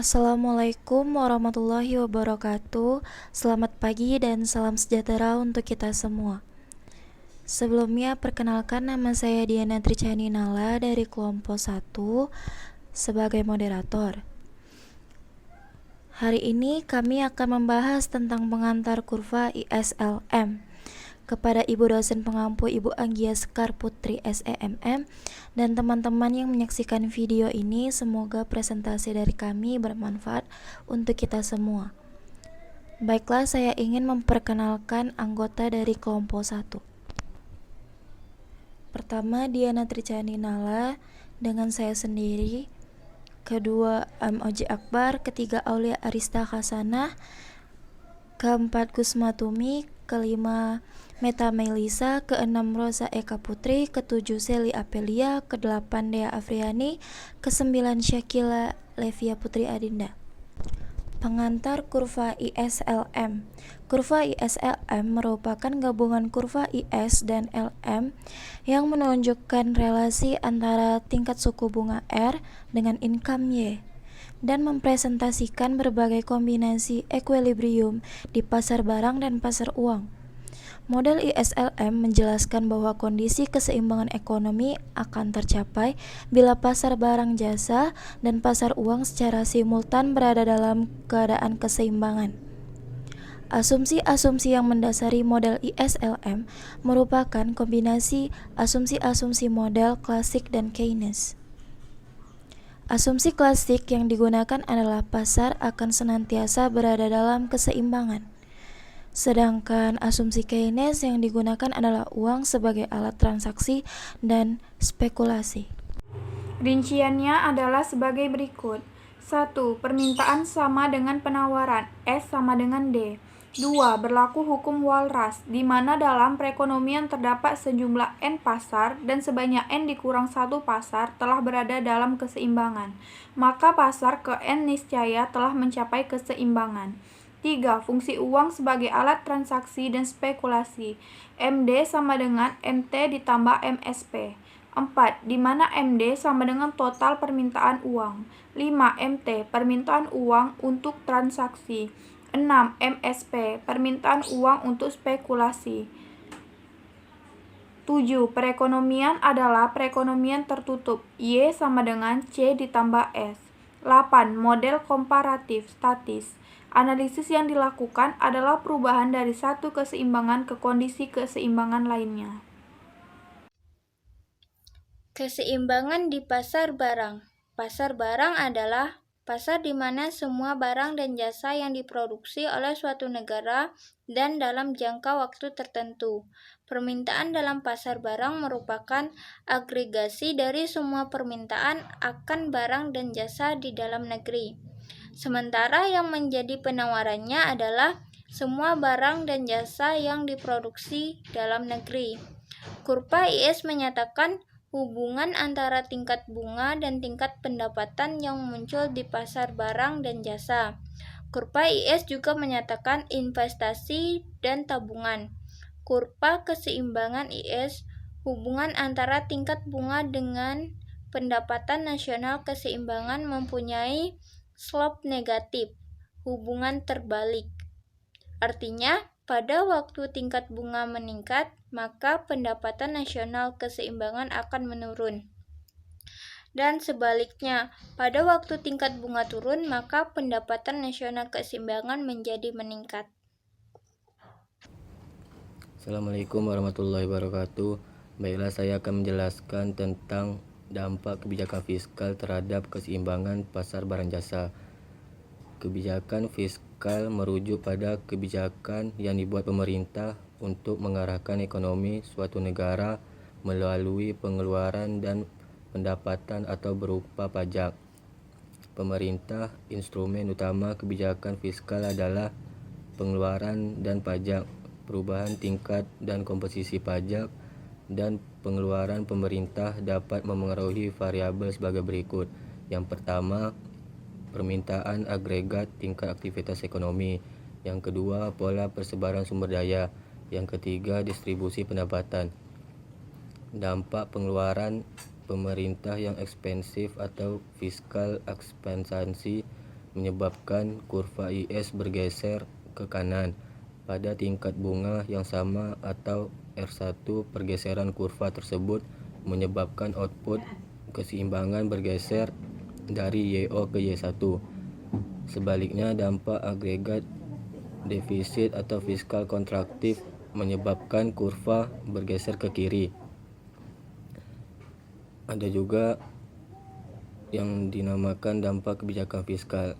Assalamualaikum warahmatullahi wabarakatuh. Selamat pagi dan salam sejahtera untuk kita semua. Sebelumnya perkenalkan, nama saya Diana Tricani Nala dari kelompok 1 sebagai moderator. Hari ini kami akan membahas tentang pengantar kurva ISLM. Kepada Ibu dosen pengampu Ibu Anggia Sekar Putri SEMM dan teman-teman yang menyaksikan video ini, semoga presentasi dari kami bermanfaat untuk kita semua. Baiklah, saya ingin memperkenalkan anggota dari kelompok 1. Pertama, Diana Tricani Nala dengan saya sendiri. Kedua, Oji Akbar. Ketiga, Aulia Arista Hasanah. Keempat, Kusma Tumi. Kelima, Meta Melisa. Keenam, Rosa Eka Putri. Ketujuh, Seli Apelia. Kedelapan, Dea Afriani. Kesembilan, Syakila Levia Putri Adinda. Pengantar kurva ISLM. Kurva ISLM merupakan gabungan kurva IS dan LM yang menunjukkan relasi antara tingkat suku bunga R dengan income Y dan mempresentasikan berbagai kombinasi equilibrium di pasar barang dan pasar uang. Model ISLM menjelaskan bahwa kondisi keseimbangan ekonomi akan tercapai bila pasar barang jasa dan pasar uang secara simultan berada dalam keadaan keseimbangan. Asumsi-asumsi yang mendasari model ISLM merupakan kombinasi asumsi-asumsi model klasik dan Keynes. Asumsi klasik yang digunakan adalah pasar akan senantiasa berada dalam keseimbangan. Sedangkan asumsi Keynes yang digunakan adalah uang sebagai alat transaksi dan spekulasi. Rinciannya adalah sebagai berikut. 1. Permintaan sama dengan penawaran, S sama dengan D. 2. Berlaku hukum Walras, di mana dalam perekonomian terdapat sejumlah N pasar dan sebanyak N dikurang 1 pasar telah berada dalam keseimbangan. Maka pasar ke N niscaya telah mencapai keseimbangan. 3. Fungsi uang sebagai alat transaksi dan spekulasi. MD sama dengan MT ditambah MSP. 4. Di mana MD sama dengan total permintaan uang. 5. MT, permintaan uang untuk transaksi. 6. MSP, permintaan uang untuk spekulasi. 7. Perekonomian adalah perekonomian tertutup. Y sama dengan C ditambah S. 8. Model komparatif statis. Analisis yang dilakukan adalah perubahan dari satu keseimbangan ke kondisi keseimbangan lainnya. Keseimbangan di pasar barang. Pasar barang adalah pasar di mana semua barang dan jasa yang diproduksi oleh suatu negara dan dalam jangka waktu tertentu. Permintaan dalam pasar barang merupakan agregasi dari semua permintaan akan barang dan jasa di dalam negeri. Sementara yang menjadi penawarannya adalah semua barang dan jasa yang diproduksi dalam negeri. Kurva IS menyatakan hubungan antara tingkat bunga dan tingkat pendapatan yang muncul di pasar barang dan jasa. Kurva IS juga menyatakan investasi dan tabungan. Kurva keseimbangan IS, hubungan antara tingkat bunga dengan pendapatan nasional keseimbangan mempunyai slope negatif, hubungan terbalik. Artinya, pada waktu tingkat bunga meningkat, maka pendapatan nasional keseimbangan akan menurun. Dan sebaliknya, pada waktu tingkat bunga turun, maka pendapatan nasional keseimbangan menjadi meningkat. Assalamualaikum warahmatullahi wabarakatuh. Baiklah, saya akan menjelaskan tentang dampak kebijakan fiskal terhadap keseimbangan pasar barang jasa. Kebijakan fiskal merujuk pada kebijakan yang dibuat pemerintah untuk mengarahkan ekonomi suatu negara melalui pengeluaran dan pendapatan atau berupa pajak. Pemerintah, instrumen utama kebijakan fiskal adalah pengeluaran dan pajak. Perubahan tingkat dan komposisi pajak dan pengeluaran pemerintah dapat memengaruhi variabel sebagai berikut. Yang pertama, permintaan agregat tingkat aktivitas ekonomi. Yang kedua, pola persebaran sumber daya. Yang ketiga, distribusi pendapatan. Dampak pengeluaran pemerintah yang ekspensif atau fiskal ekspansi menyebabkan kurva IS bergeser ke kanan pada tingkat bunga yang sama, atau R1 pergeseran kurva tersebut menyebabkan output keseimbangan bergeser dari YO ke Y1. Sebaliknya, dampak agregat defisit atau fiskal kontraktif menyebabkan kurva bergeser ke kiri. Ada juga yang dinamakan dampak kebijakan fiskal.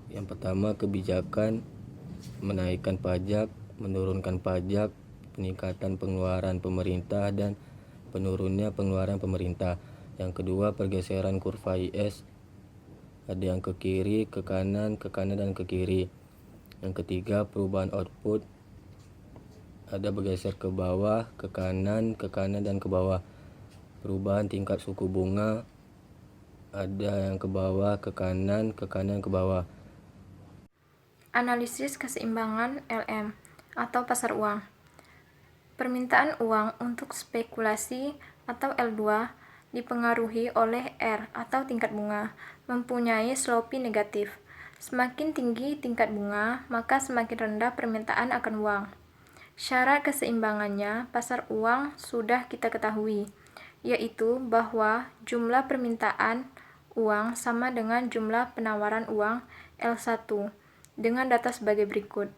Yang pertama, kebijakan menaikkan pajak, menurunkan pajak, peningkatan pengeluaran pemerintah, dan penurunnya pengeluaran pemerintah. Yang kedua, pergeseran kurva IS, ada yang ke kiri, ke kanan, dan ke kiri. Yang ketiga, perubahan output, ada bergeser ke bawah, ke kanan, dan ke bawah. Perubahan tingkat suku bunga, ada yang ke bawah, ke kanan, ke bawah. Analisis keseimbangan LM atau pasar uang. Permintaan uang untuk spekulasi atau L2 dipengaruhi oleh R atau tingkat bunga, mempunyai slope negatif. Semakin tinggi tingkat bunga, maka semakin rendah permintaan akan uang. Syarat keseimbangannya pasar uang sudah kita ketahui, yaitu bahwa jumlah permintaan uang sama dengan jumlah penawaran uang L1 dengan data sebagai berikut.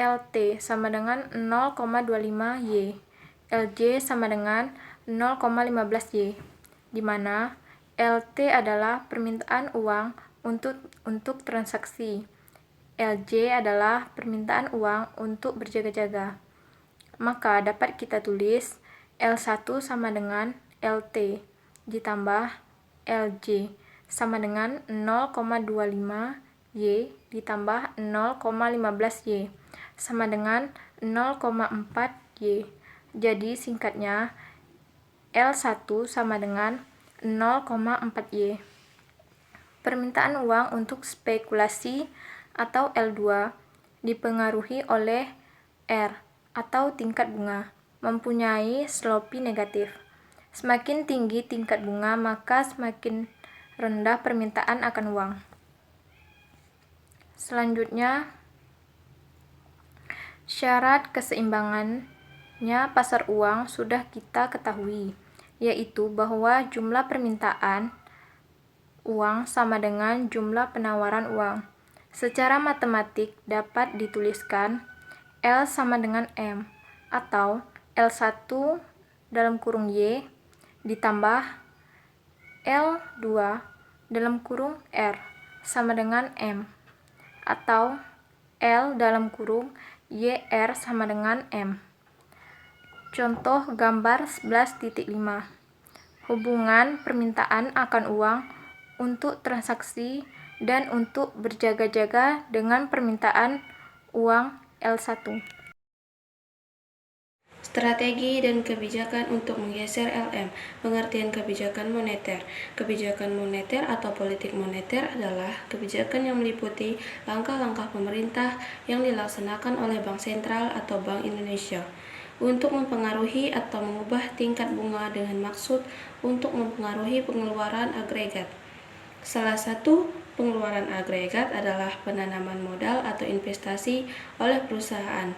LT sama dengan 0,25 Y, LJ sama dengan 0,15 Y, di mana LT adalah permintaan uang untuk transaksi, LJ adalah permintaan uang untuk berjaga-jaga. Maka dapat kita tulis L1 sama dengan LT ditambah LJ sama dengan 0,25 Y ditambah 0,15 Y sama dengan 0,4 Y. Jadi singkatnya L1 sama dengan 0,4 Y. Permintaan uang untuk spekulasi atau L2 dipengaruhi oleh R atau tingkat bunga, mempunyai slope negatif. Semakin tinggi tingkat bunga, maka semakin rendah permintaan akan uang. Selanjutnya, syarat keseimbangannya pasar uang sudah kita ketahui, yaitu bahwa jumlah permintaan uang sama dengan jumlah penawaran uang. Secara matematik dapat dituliskan L sama dengan M, atau L1 dalam kurung Y ditambah L2 dalam kurung R sama dengan M, atau L dalam kurung YR sama dengan M. Contoh gambar 11.5. Hubungan permintaan akan uang untuk transaksi dan untuk berjaga-jaga dengan permintaan uang L1. Strategi dan kebijakan untuk menggeser LM. Pengertian kebijakan moneter. Kebijakan moneter atau politik moneter adalah kebijakan yang meliputi langkah-langkah pemerintah yang dilaksanakan oleh Bank Sentral atau Bank Indonesia untuk mempengaruhi atau mengubah tingkat bunga dengan maksud untuk mempengaruhi pengeluaran agregat. Salah satu pengeluaran agregat adalah penanaman modal atau investasi oleh perusahaan.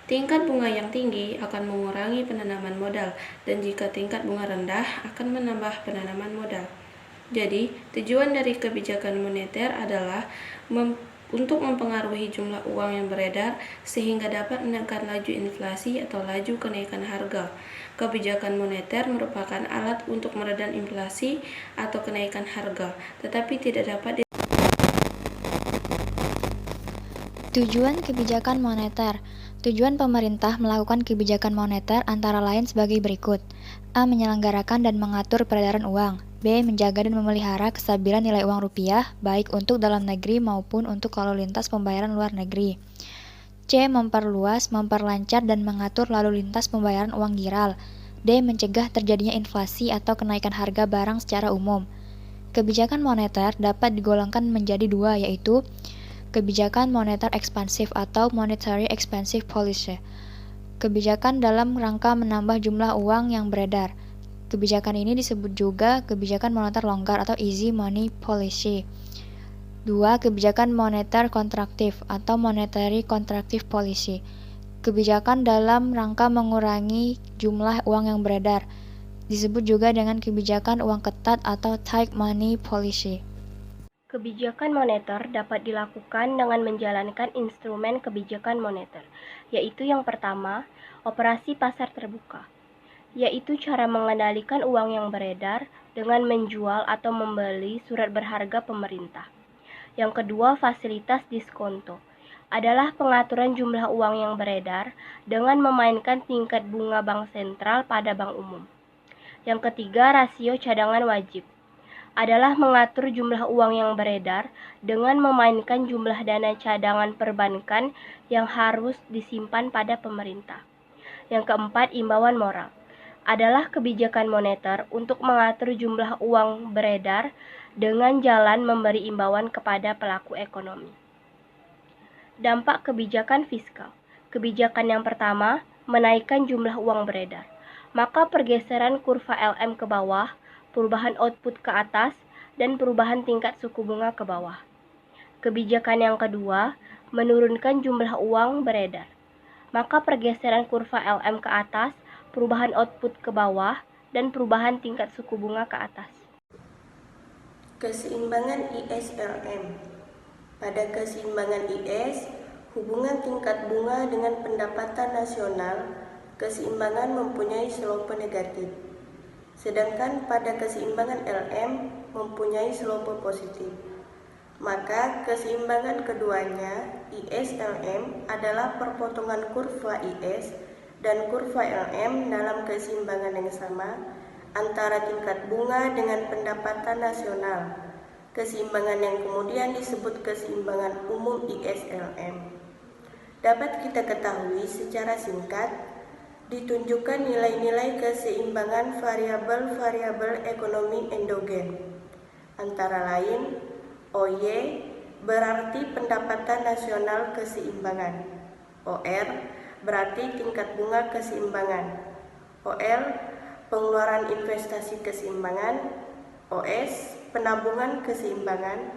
Tingkat bunga yang tinggi akan mengurangi penanaman modal, dan jika tingkat bunga rendah akan menambah penanaman modal. Jadi, tujuan dari kebijakan moneter adalah untuk mempengaruhi jumlah uang yang beredar sehingga dapat menekan laju inflasi atau laju kenaikan harga. Kebijakan moneter merupakan alat untuk meredam inflasi atau kenaikan harga, tetapi tidak dapat Tujuan kebijakan moneter. Tujuan pemerintah melakukan kebijakan moneter antara lain sebagai berikut. A. Menyelenggarakan dan mengatur peredaran uang. B. Menjaga dan memelihara kestabilan nilai uang rupiah, baik untuk dalam negeri maupun untuk lalu lintas pembayaran luar negeri. C. Memperluas, memperlancar, dan mengatur lalu lintas pembayaran uang giral. D. Mencegah terjadinya inflasi atau kenaikan harga barang secara umum. Kebijakan moneter dapat digolongkan menjadi dua, yaitu kebijakan moneter ekspansif atau monetary expansive policy. Kebijakan dalam rangka menambah jumlah uang yang beredar. Kebijakan ini disebut juga kebijakan moneter longgar atau easy money policy. 2. Kebijakan moneter kontraktif atau monetary contractive policy. Kebijakan dalam rangka mengurangi jumlah uang yang beredar. Disebut juga dengan kebijakan uang ketat atau tight money policy. Kebijakan moneter dapat dilakukan dengan menjalankan instrumen kebijakan moneter, yaitu yang pertama, operasi pasar terbuka, yaitu cara mengendalikan uang yang beredar dengan menjual atau membeli surat berharga pemerintah. Yang kedua, fasilitas diskonto adalah pengaturan jumlah uang yang beredar dengan memainkan tingkat bunga bank sentral pada bank umum. Yang ketiga, rasio cadangan wajib adalah mengatur jumlah uang yang beredar dengan memainkan jumlah dana cadangan perbankan yang harus disimpan pada pemerintah. Yang keempat, imbauan moral adalah kebijakan moneter untuk mengatur jumlah uang beredar dengan jalan memberi imbauan kepada pelaku ekonomi. Dampak kebijakan fiskal. Kebijakan yang pertama, menaikkan jumlah uang beredar. Maka pergeseran kurva LM ke bawah, perubahan output ke atas, dan perubahan tingkat suku bunga ke bawah. Kebijakan yang kedua, menurunkan jumlah uang beredar. Maka pergeseran kurva LM ke atas, perubahan output ke bawah, dan perubahan tingkat suku bunga ke atas. Keseimbangan IS-LM. Pada keseimbangan IS, hubungan tingkat bunga dengan pendapatan nasional, keseimbangan mempunyai slope negatif. Sedangkan pada keseimbangan LM mempunyai slope positif. Maka keseimbangan keduanya, IS-LM, adalah perpotongan kurva IS dan kurva LM dalam keseimbangan yang sama antara tingkat bunga dengan pendapatan nasional. Keseimbangan yang kemudian disebut keseimbangan umum IS-LM. Dapat kita ketahui secara singkat, ditunjukkan nilai-nilai keseimbangan variabel-variabel ekonomi endogen. Antara lain, OY berarti pendapatan nasional keseimbangan, OR berarti tingkat bunga keseimbangan, OL pengeluaran investasi keseimbangan, OS penabungan keseimbangan,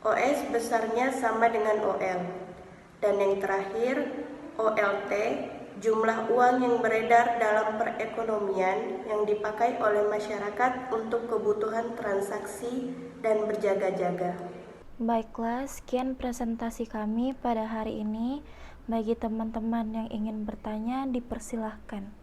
OS besarnya sama dengan OL, dan yang terakhir OLT jumlah uang yang beredar dalam perekonomian yang dipakai oleh masyarakat untuk kebutuhan transaksi dan berjaga-jaga. Baiklah, sekian presentasi kami pada hari ini. Bagi teman-teman yang ingin bertanya, dipersilahkan.